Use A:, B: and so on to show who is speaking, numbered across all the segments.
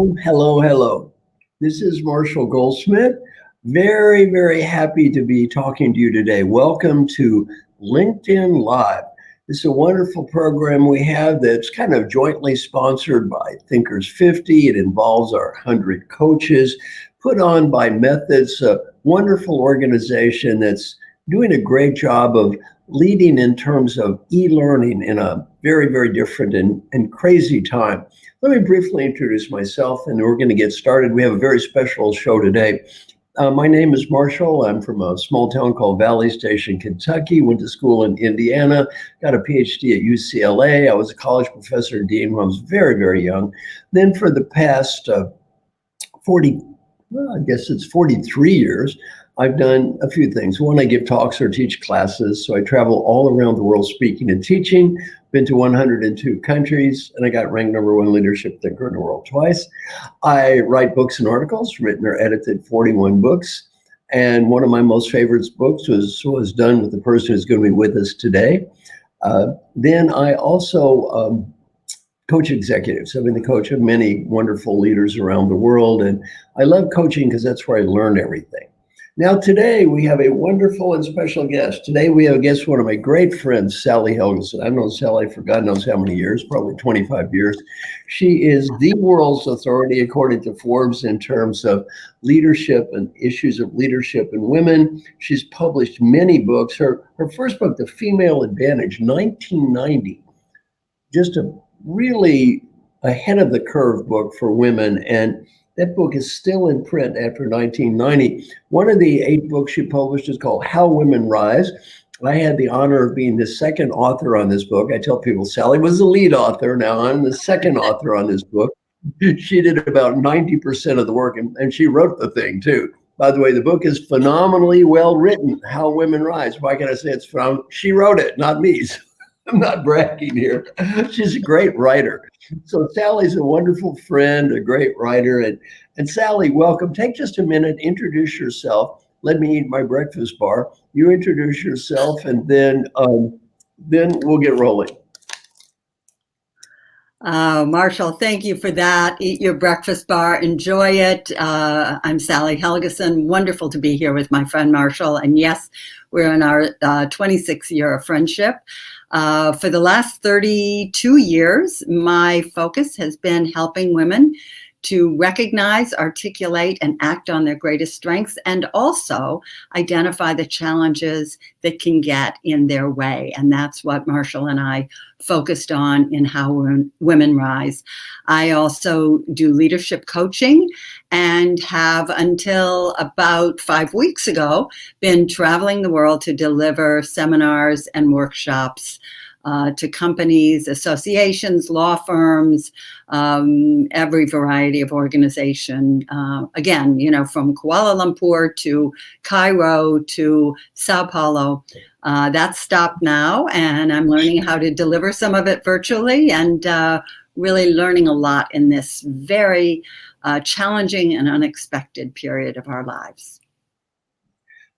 A: Hello, hello, hello. This is Marshall Goldsmith. Very, very happy to be talking to you today. Welcome to LinkedIn Live. This is a wonderful program we have that's kind of jointly sponsored by Thinkers 50. It involves our 100 coaches, put on by Methods, a wonderful organization that's doing a great job of leading in terms of e-learning in a very, very different and crazy time. Let me briefly introduce myself, and we're going to get started. We have a very special show today. My name is Marshall. I'm from a small town called Valley Station, Kentucky. Went to school in Indiana, got a PhD at UCLA. I was a college professor and dean when I was very, very young. Then for the past 43 years, I've done a few things. One, I give talks or teach classes. So I travel all around the world speaking and teaching, been to 102 countries, and I got ranked #1 leadership thinker in the world twice. I write books and articles, written or edited 41 books. And one of my most favorite books was done with the person who's going to be with us today. Then I also coach executives. I've been the coach of many wonderful leaders around the world. And I love coaching because that's where I learn everything. Now, today we have a wonderful and special guest. Today we have a guest, one of my great friends, Sally Helgesen. I've known Sally for God knows how many years, probably 25 years. She is the world's authority, according to Forbes, in terms of leadership and issues of leadership in women. She's published many books. Her first book, The Female Advantage, 1990, just a really ahead of the curve book for women. And that book is still in print after 1990. One of the 8 books she published is called How Women Rise. I had the honor of being the second author on this book. I tell people Sally was the lead author. Now I'm the second author on this book. She did about 90% of the work, and she wrote the thing too. By the way, the book is phenomenally well written, How Women Rise. Why can I say it's phenomenal? She wrote it, not me. So I'm not bragging here. She's a great writer. So Sally's a wonderful friend, a great writer. And Sally, welcome. Take just a minute, introduce yourself. Let me eat my breakfast bar. You introduce yourself, and then we'll get rolling.
B: Marshall, thank you for that. Eat your breakfast bar, enjoy it. I'm Sally Helgesen. Wonderful to be here with my friend Marshall. And yes, we're in our 26th year of friendship. For the last 32 years, my focus has been helping women to recognize, articulate, and act on their greatest strengths, and also identify the challenges that can get in their way. And that's what Marshall and I focused on in How Women Rise. I also do leadership coaching and have, until about 5 weeks ago, been traveling the world to deliver seminars and workshops to companies, associations, law firms, every variety of organization. Again, from Kuala Lumpur to Cairo to Sao Paulo. That's stopped now, and I'm learning how to deliver some of it virtually, and really learning a lot in this very challenging and unexpected period of our lives.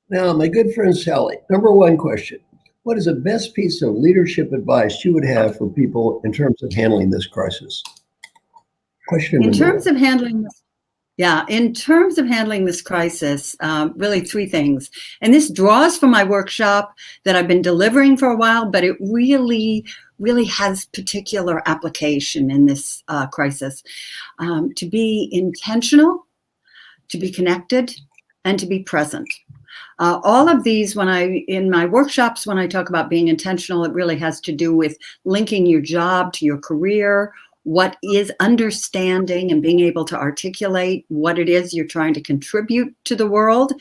A: Now, my good friend Sally, #1 question. What is the best piece of leadership advice you would have for people in terms of handling this crisis?
B: In terms of handling this crisis, really 3 things. And this draws from my workshop that I've been delivering for a while, but it really has particular application in this crisis. To be intentional, to be connected, and to be present. All of these, in my workshops, when I talk about being intentional, it really has to do with linking your job to your career, what is understanding and being able to articulate what it is you're trying to contribute to the world.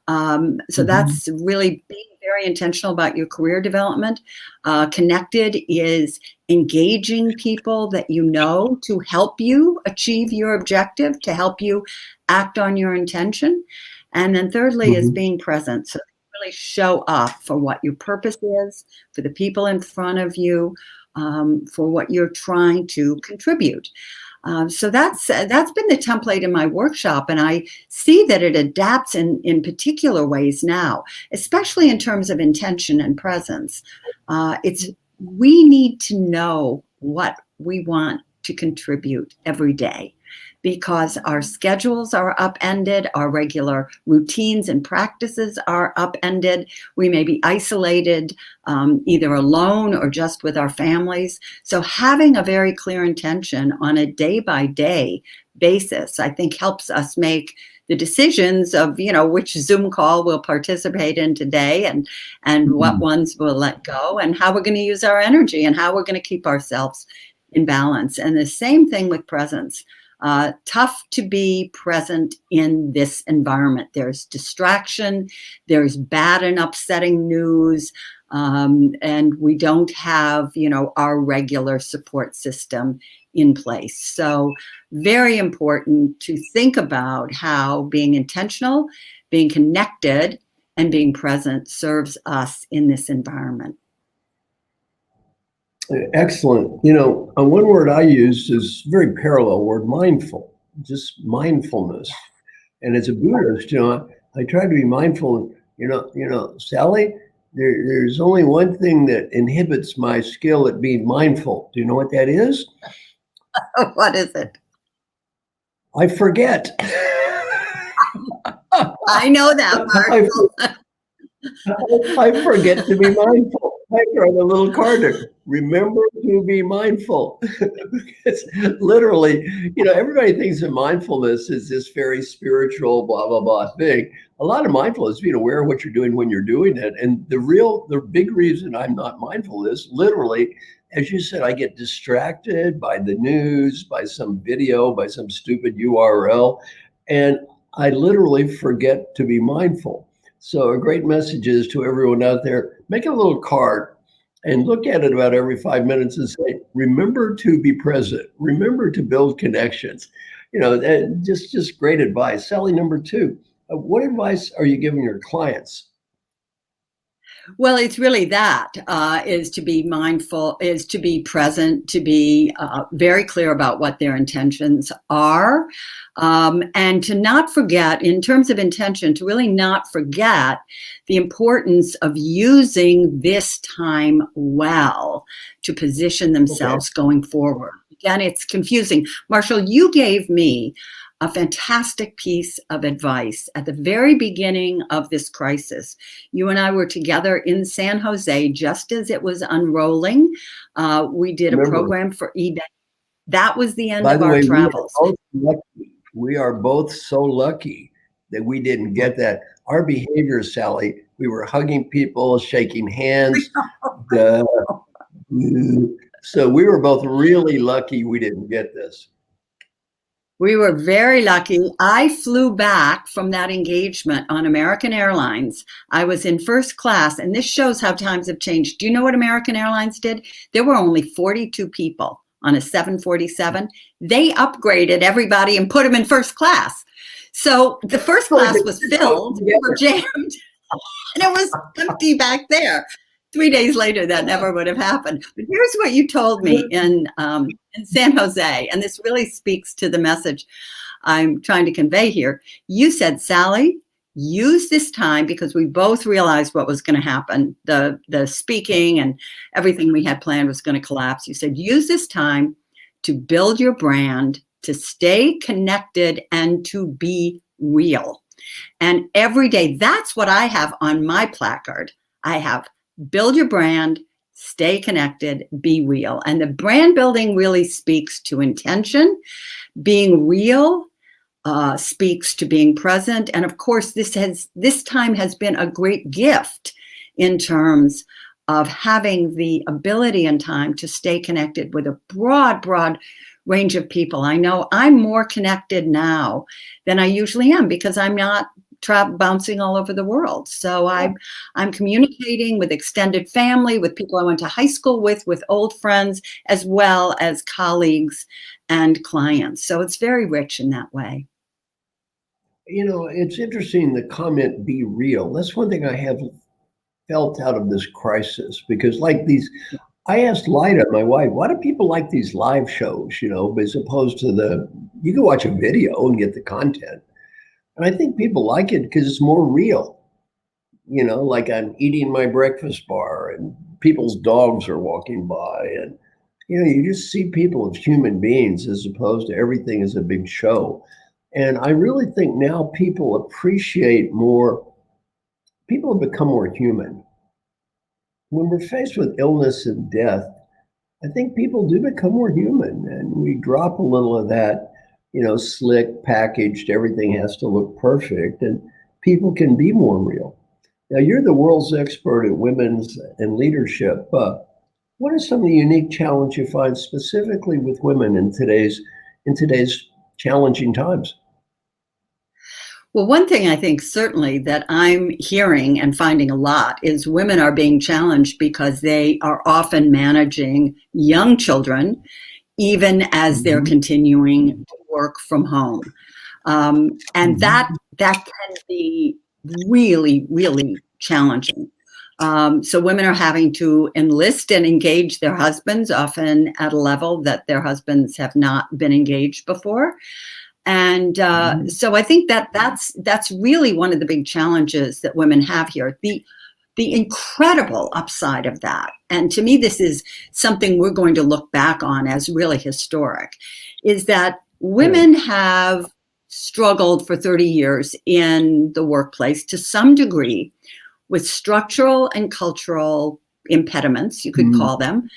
B: So that's really being very intentional about your career development. Connected is engaging people that you know to help you achieve your objective, to help you act on your intention. And then thirdly is being present. So really show up for what your purpose is, for the people in front of you, for what you're trying to contribute. So that's been the template in my workshop, and I see that it adapts in particular ways now, especially in terms of intention and presence. We need to know what we want to contribute every day. because our schedules are upended, our regular routines and practices are upended. We may be isolated, either alone or just with our families. So having a very clear intention on a day-by-day basis, I think, helps us make the decisions of, which Zoom call we'll participate in today, and what ones we'll let go, and how we're going to use our energy, and how we're going to keep ourselves in balance. And the same thing with presence. Tough to be present in this environment. There's distraction, there's bad and upsetting news, and we don't have, our regular support system in place. So very important to think about how being intentional, being connected, and being present serves us in this environment.
A: Excellent. One word I use is very parallel word, mindful, just mindfulness. And as a Buddhist, I try to be mindful. Sally, there's only one thing that inhibits my skill at being mindful. Do you know what that is?
B: What is it?
A: I forget.
B: I know that, Marshall.
A: I forget to be mindful. I write a little card. Remember to be mindful. It's literally, everybody thinks of mindfulness is this very spiritual, blah, blah, blah thing. A lot of mindfulness is being aware of what you're doing when you're doing it. And the big reason I'm not mindful is literally, as you said, I get distracted by the news, by some video, by some stupid URL, and I literally forget to be mindful. So a great message is to everyone out there, make a little card and look at it about every 5 minutes and say, remember to be present, remember to build connections. Just great advice. Sally, number 2, what advice are you giving your clients?
B: Well, it's really that, is to be mindful, is to be present, to be very clear about what their intentions are, and to not forget, in terms of intention, to really not forget the importance of using this time well to position themselves going forward. Again, it's confusing. Marshall, you gave me a fantastic piece of advice at the very beginning of this crisis. You and I were together in San Jose just as it was unrolling. We did a program for eBay. That was the end of our travels.
A: We are both so lucky that we didn't get that. Our behavior, Sally, we were hugging people, shaking hands. So we were both really lucky we didn't get this.
B: We were very lucky. I flew back from that engagement on American Airlines. I was in first class, and this shows how times have changed. Do you know what American Airlines did? There were only 42 people on a 747. They upgraded everybody and put them in first class. So the first class was filled, we were jammed, and it was empty back there. 3 days later, that never would have happened. But here's what you told me in San Jose, and this really speaks to the message I'm trying to convey here. You said, Sally, use this time, because we both realized what was going to happen. The speaking and everything we had planned was going to collapse. You said, use this time to build your brand, to stay connected, and to be real. And every day, that's what I have on my placard. I have build your brand, stay connected, be real. And the brand building really speaks to intention. Being real speaks to being present. And of course, this time has been a great gift in terms of having the ability and time to stay connected with a broad range of people. I know I'm more connected now than I usually am, because I'm not bouncing all over the world. So I'm communicating with extended family, with people I went to high school with old friends, as well as colleagues and clients. So it's very rich in that way.
A: It's interesting, the comment, be real. That's one thing I have felt out of this crisis, because I asked Lida, my wife, why do people like these live shows, as opposed to you can watch a video and get the content. And I think people like it because it's more real. Like I'm eating my breakfast bar and people's dogs are walking by and You just see people as human beings as opposed to everything as a big show. And I really think now people appreciate more, people have become more human. When we're faced with illness and death, I think people do become more human, and we drop a little of that, slick, packaged, everything has to look perfect, and people can be more real. Now, you're the world's expert at women's and leadership. What are some of the unique challenges you find specifically with women in today's challenging times?
B: Well, one thing I think certainly that I'm hearing and finding a lot is women are being challenged because they are often managing young children, even as they're continuing to work from home. And that can be really, really challenging. So women are having to enlist and engage their husbands, often at a level that their husbands have not been engaged before. And so I think that's really one of the big challenges that women have here. The incredible upside of that, and to me this is something we're going to look back on as really historic, is that women have struggled for 30 years in the workplace to some degree with structural and cultural impediments, you could call them,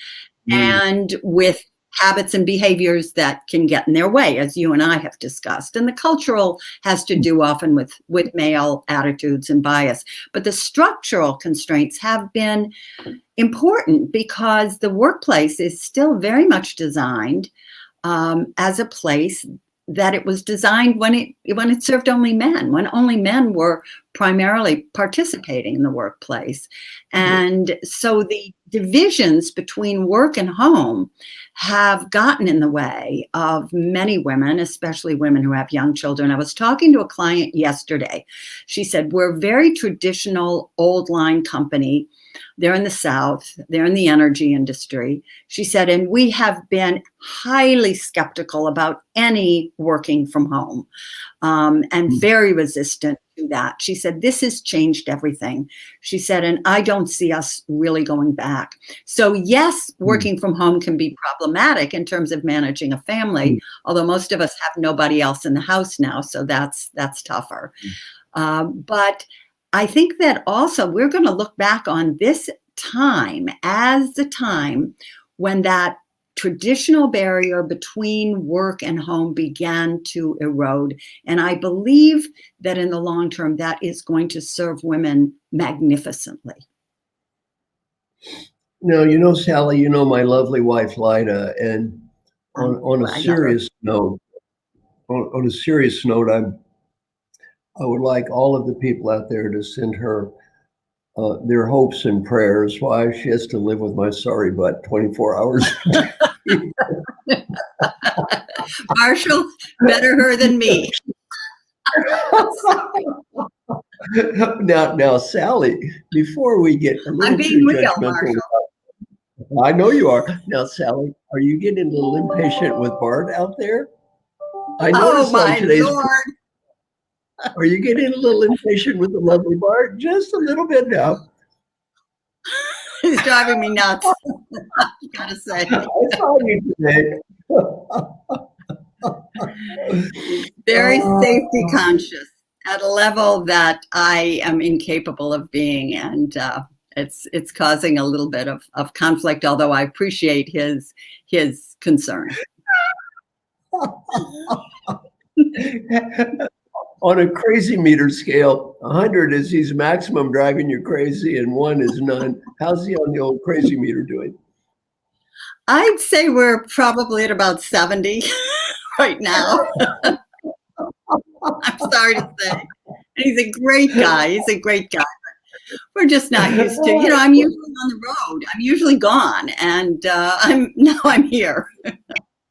B: and with habits and behaviors that can get in their way, as you and I have discussed. And the cultural has to do often with male attitudes and bias. But the structural constraints have been important because the workplace is still very much designed as a place that it was designed when it served only men, when only men were primarily participating in the workplace. And so the divisions between work and home have gotten in the way of many women, especially women who have young children. I was talking to a client yesterday. She said, we're a very traditional old line company. They're in the South. They're in the energy industry. She said, and we have been highly skeptical about any working from home and very resistant to that. She said, this has changed everything. She said, and I don't see us really going back. So yes, working from home can be problematic in terms of managing a family, although most of us have nobody else in the house now. So that's tougher. But I think that also we're going to look back on this time as the time when that traditional barrier between work and home began to erode. And I believe that in the long term, that is going to serve women magnificently.
A: No, Sally, my lovely wife, Lyda, and on a serious note, I would like all of the people out there to send her their hopes and prayers. Why she has to live with my sorry butt 24 hours.
B: Marshall, better her than me.
A: Now, Sally, before we get a little
B: I'm being real,
A: judgmental,
B: Marshall.
A: I know you are. Now, Sally, are you getting a little impatient with Bart out there? I noticed
B: my Lord.
A: Are you getting a little impatient with the lovely Bart? Just a little bit now.
B: He's driving me nuts. I gotta say.
A: I saw you today.
B: Very safety conscious at a level that I am incapable of being, and it's causing a little bit of conflict. Although I appreciate his concern.
A: On a crazy meter scale, 100 is he's maximum driving you crazy and 1 is none. How's he on the old crazy meter doing?
B: I'd say we're probably at about 70 right now. I'm sorry to say. He's a great guy. We're just not used to, I'm usually on the road. I'm usually gone, and I'm here.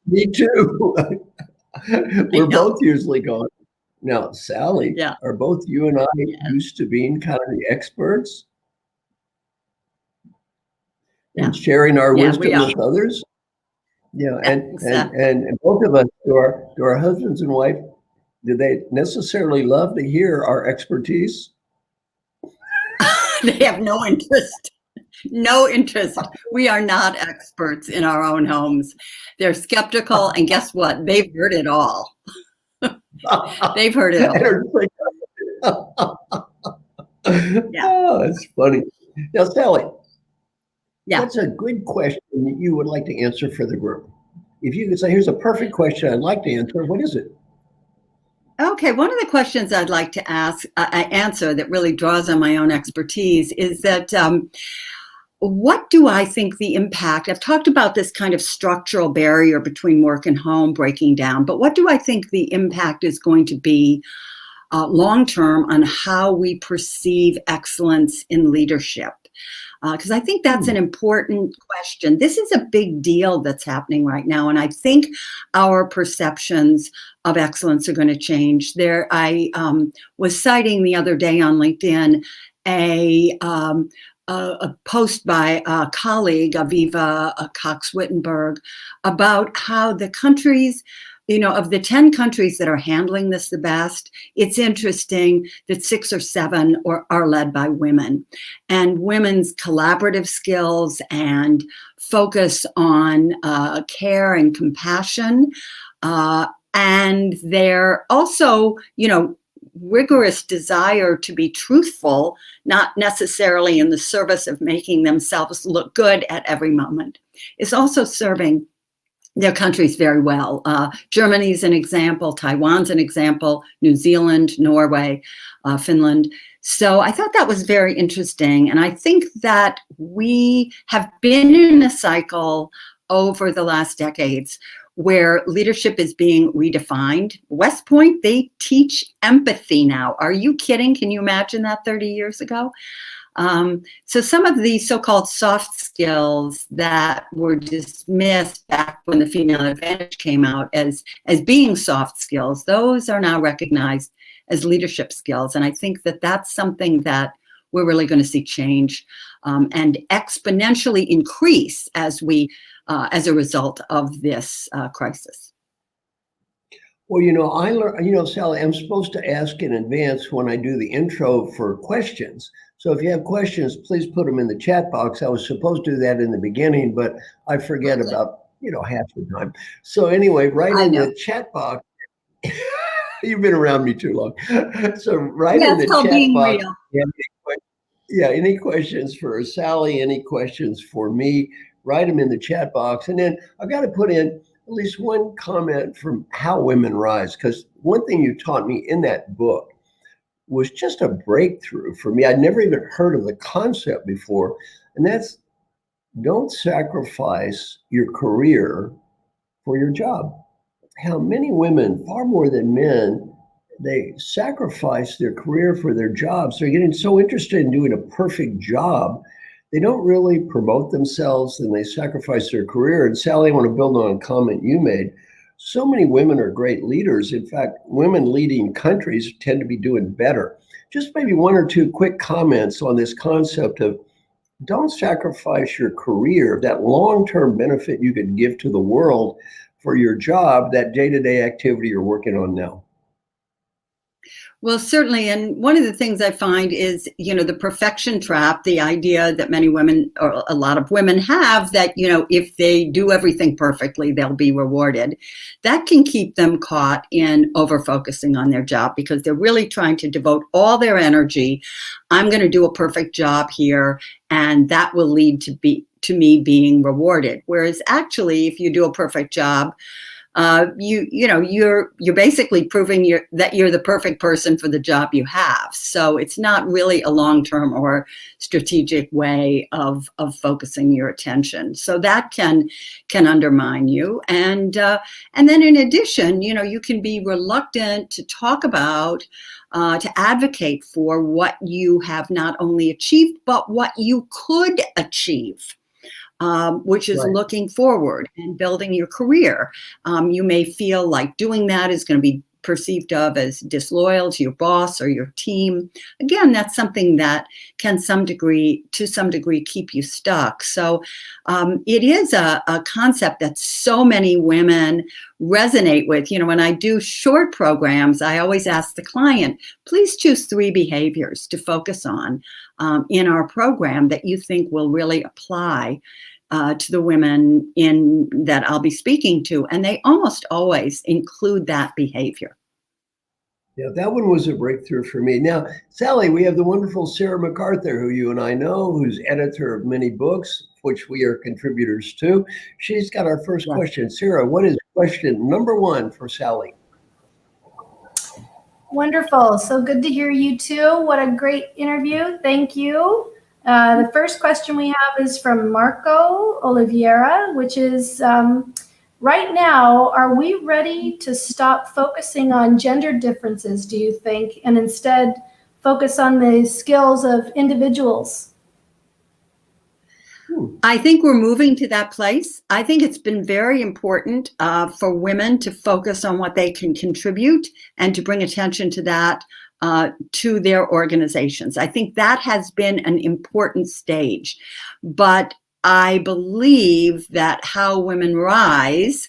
A: Me too. We're both usually gone. Now, Sally, are both you and I used to being kind of the experts and sharing our wisdom with others? Exactly. And both of us, to our husbands and wife, do they necessarily love to hear our expertise?
B: They have no interest. No interest. We are not experts in our own homes. They're skeptical, and guess what? They've heard it all. They've heard it all. Yeah.
A: Oh, it's funny. Now, Sally,
B: Yeah.
A: what's a good question that you would like to answer for the group? If you could say, here's a perfect question I'd like to answer, what is it?
B: Okay, one of the questions I'd like to answer that really draws on my own expertise is that what do I think the impact, I've talked about this kind of structural barrier between work and home breaking down, but what do I think the impact is going to be long-term on how we perceive excellence in leadership? Because I think that's an important question. This is a big deal that's happening right now, and I think our perceptions of excellence are going to change. I was citing the other day on LinkedIn a post by a colleague, Aviva Cox-Wittenberg, about how the countries, of the 10 countries that are handling this the best, it's interesting that 6 or 7 are led by women. And women's collaborative skills and focus on care and compassion, and their also, rigorous desire to be truthful, not necessarily in the service of making themselves look good at every moment, is also serving their countries very well. Germany's an example, Taiwan's an example, New Zealand, Norway, Finland. So I thought that was very interesting. And I think that we have been in a cycle over the last decades where leadership is being redefined. West Point, they teach empathy now. Are you kidding? Can you imagine that 30 years ago? So some of the so-called soft skills that were dismissed back when the Female Advantage came out as being soft skills, those are now recognized as leadership skills. And I think that that's something that we're really going to see change and exponentially increase as a result of this crisis.
A: Well, I learned, Sally, I'm supposed to ask in advance when I do the intro for questions. So if you have questions, please put them in the chat box. I was supposed to do that in the beginning, but I forget about, half the time. So anyway, the chat box. You've been around me too long. So in the chat box. Any questions for Sally, any questions for me, write them in the chat box. And then I've got to put in at least one comment from How Women Rise, because one thing you taught me in that book was just a breakthrough for me. I'd never even heard of the concept before. And that's, don't sacrifice your career for your job. How many women, far more than men, they sacrifice their career for their jobs. They're getting so interested in doing a perfect job, they don't really promote themselves and they sacrifice their career. And Sally, I want to build on a comment you made. So many women are great leaders. In fact, women leading countries tend to be doing better. Just maybe 1 or 2 quick comments on this concept of don't sacrifice your career, that long-term benefit you could give to the world for your job, that day-to-day activity you're working on now.
B: Well, certainly. And one of the things I find is, the perfection trap, the idea that many women or a lot of women have that, if they do everything perfectly, they'll be rewarded. That can keep them caught in over-focusing on their job because they're really trying to devote all their energy. I'm going to do a perfect job here, and that will lead to me being rewarded. Whereas actually, if you do a perfect job, you're basically proving that you're the perfect person for the job you have. So it's not really a long-term or strategic way of focusing your attention. So that can undermine you. And then in addition, you can be reluctant to talk about, to advocate for what you have not only achieved, but what you could achieve. Which is looking forward and building your career. You may feel like doing that is going to be perceived of as disloyal to your boss or your team, again, that's something that can to some degree keep you stuck. So it is a concept that so many women resonate with. When I do short programs, I always ask the client, please choose 3 behaviors to focus on in our program that you think will really apply to the women that I'll be speaking to. And they almost always include that behavior.
A: Yeah, that one was a breakthrough for me. Now, Sally, we have the wonderful Sarah MacArthur, who you and I know, who's editor of many books, which we are contributors to. She's got our first question. Sarah, what is question number 1 for Sally?
C: Wonderful. So good to hear you too. What a great interview. Thank you. The first question we have is from Marco Oliveira, which is, right now, are we ready to stop focusing on gender differences, do you think, and instead focus on the skills of individuals?
B: I think we're moving to that place. I think it's been very important for women to focus on what they can contribute and to bring attention to that to their organizations. I think that has been an important stage. But I believe that How Women Rise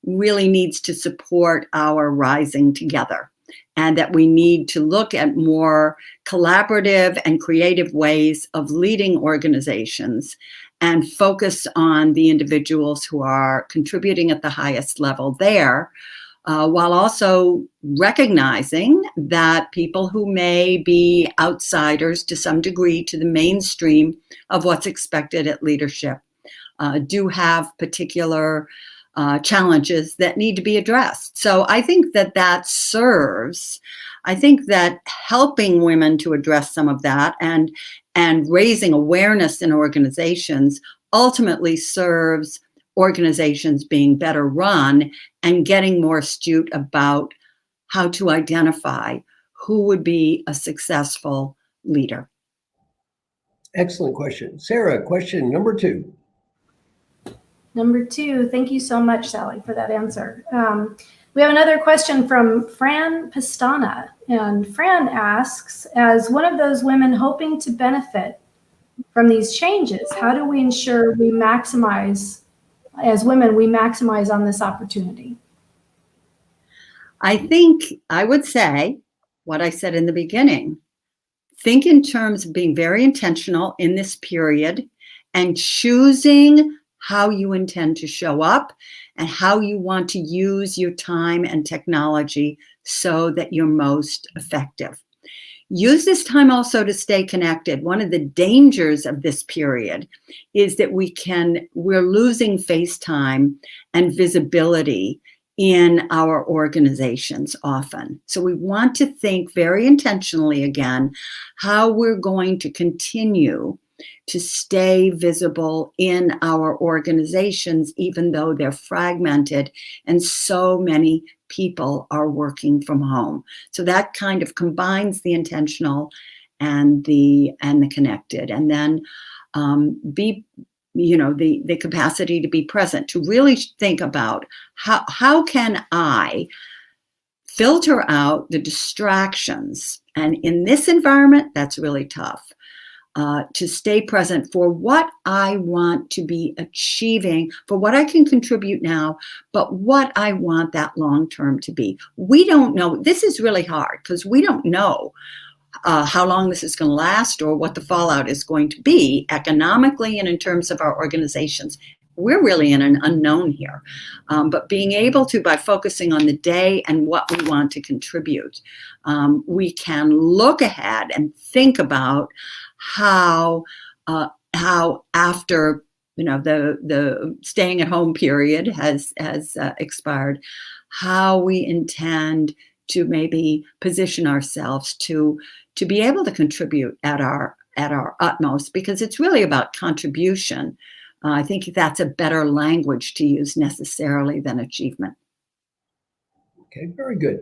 B: really needs to support our rising together, and that we need to look at more collaborative and creative ways of leading organizations and focus on the individuals who are contributing at the highest level there, while also recognizing that people who may be outsiders to some degree to the mainstream of what's expected at leadership do have particular challenges that need to be addressed. So I think that serves. I think that helping women to address some of that and raising awareness in organizations ultimately serves organizations being better run and getting more astute about how to identify who would be a successful leader.
A: Excellent question. Sarah, question number 2.
C: Number 2, thank you so much, Sally, for that answer. We have another question from Fran Pastana. And Fran asks, as one of those women hoping to benefit from these changes, how do we ensure we maximize, as women, we maximize on this opportunity?
B: I think I would say what I said in the beginning. Think in terms of being very intentional in this period and choosing how you intend to show up and how you want to use your time and technology so that you're most effective. Use this time also to stay connected. One of the dangers of this period is that we're losing face time and visibility in our organizations often. So we want to think very intentionally again how we're going to continue to stay visible in our organizations, even though they're fragmented and so many people are working from home. So that kind of combines the intentional and the connected, and then the capacity to be present, to really think about how can I filter out the distractions. And in this environment, that's really tough. To stay present for what I want to be achieving, for what I can contribute now, but what I want that long term to be. We don't know. This is really hard because we don't know how long this is going to last or what the fallout is going to be economically and in terms of our organizations. We're really in an unknown here. But being able to, by focusing on the day and what we want to contribute, we can look ahead and think about how after the staying at home period has expired, how we intend to maybe position ourselves to be able to contribute at our utmost, because it's really about contribution. I think that's a better language to use necessarily than achievement.
A: Okay, very good.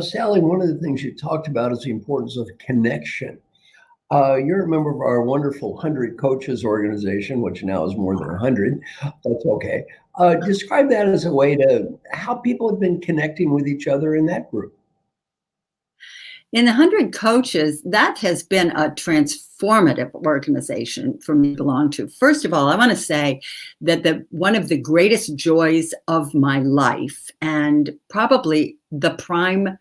A: Sally, one of the things you talked about is the importance of connection. You're a member of our wonderful 100 Coaches organization, which now is more than 100. That's okay. Describe that as a way to how people have been connecting with each other in that group.
B: In the 100 Coaches, that has been a transformative organization for me to belong to. First of all, I want to say that one of the greatest joys of my life, and probably the prime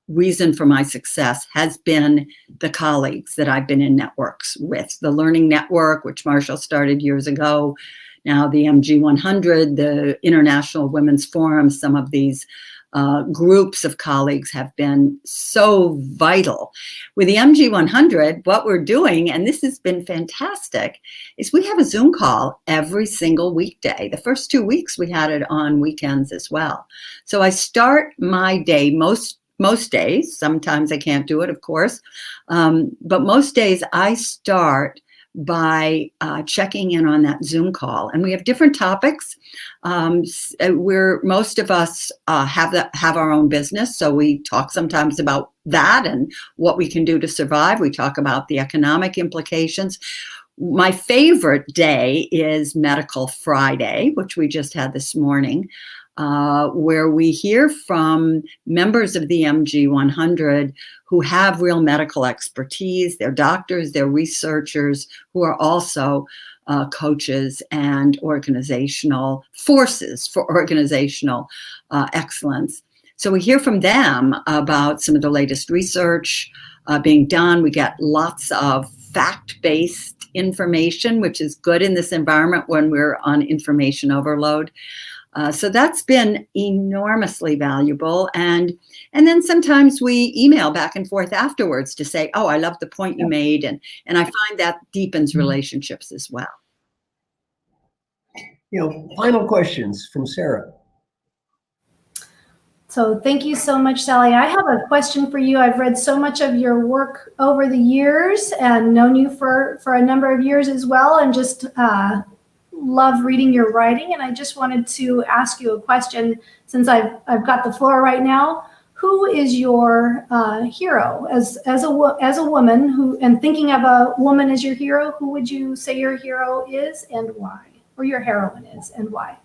B: reason for my success, has been the colleagues that I've been in networks with. The Learning Network, which Marshall started years ago, now the MG 100, the International Women's Forum, some of these groups of colleagues have been so vital. With the MG 100, what we're doing, and this has been fantastic, is we have a Zoom call every single weekday. The first 2 weeks we had it on weekends as well. So I start my day most days. Sometimes I can't do it, of course, but most days I start by checking in on that Zoom call, and we have different topics. Most of us have our own business, so we talk sometimes about that and what we can do to survive. We talk about the economic implications. My favorite day is Medical Friday, which we just had this morning, where we hear from members of the MG 100 who have real medical expertise. They're doctors, they're researchers who are also coaches and organizational forces for organizational excellence. So we hear from them about some of the latest research being done. We get lots of fact-based information, which is good in this environment when we're on information overload. So that's been enormously valuable. And then sometimes we email back and forth afterwards to say, oh, I love the point you made. And I find that deepens relationships as well.
A: Final questions from Sarah.
C: So thank you so much, Sally. I have a question for you. I've read so much of your work over the years and known you for a number of years as well, and just love reading your writing. And I just wanted to ask you a question, since I've got the floor right now. Who is your hero as a woman who, and thinking of a woman as your hero, who would you say your hero is and why, or your heroine is and why?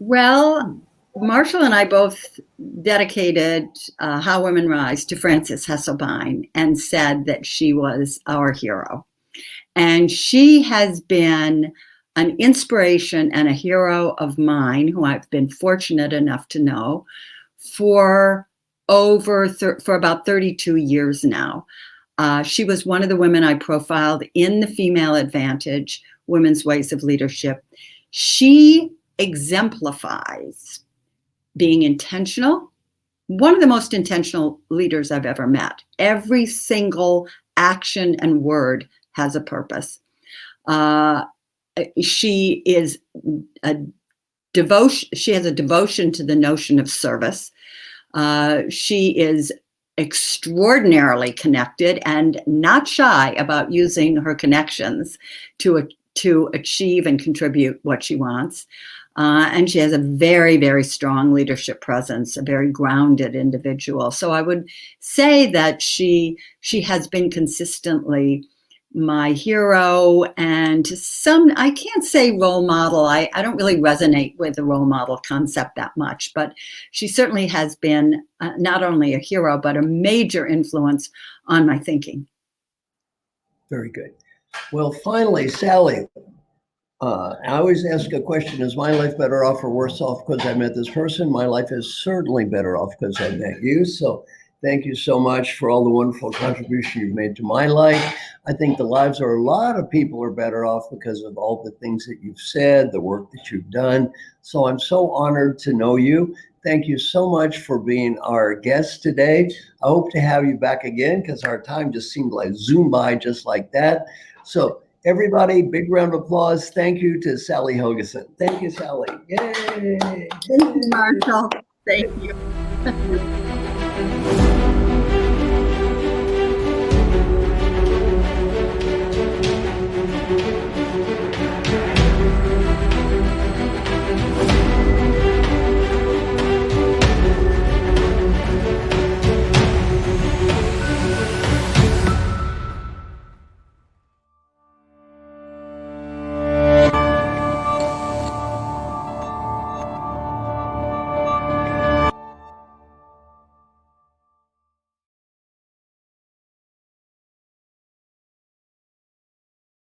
B: Well, Marshall and I both dedicated How Women Rise to Frances Hesselbein and said that she was our hero. And she has been an inspiration and a hero of mine, who I've been fortunate enough to know for about 32 years now. She was one of the women I profiled in the Female Advantage, Women's Ways of Leadership. She exemplifies being intentional, one of the most intentional leaders I've ever met. Every single action and word has a purpose. She is a devotion. She has a devotion to the notion of service. She is extraordinarily connected and not shy about using her connections to achieve and contribute what she wants. And she has a very, very strong leadership presence, a very grounded individual. So I would say that she has been consistently my hero, and I can't say role model. I don't really resonate with the role model concept that much, but she certainly has been not only a hero, but a major influence on my thinking.
A: Very good. Well, finally, Sally, I always ask a question, is my life better off or worse off because I met this person? My life is certainly better off because I met you. So thank you so much for all the wonderful contribution you've made to my life. I think the lives of a lot of people are better off because of all the things that you've said, the work that you've done. So I'm so honored to know you. Thank you so much for being our guest today. I hope to have you back again, because our time just seemed like zoom by just like that. So everybody, big round of applause. Thank you to Sally Helgesen. Thank you, Sally. Yay.
B: Thank you, Marshall. Thank you.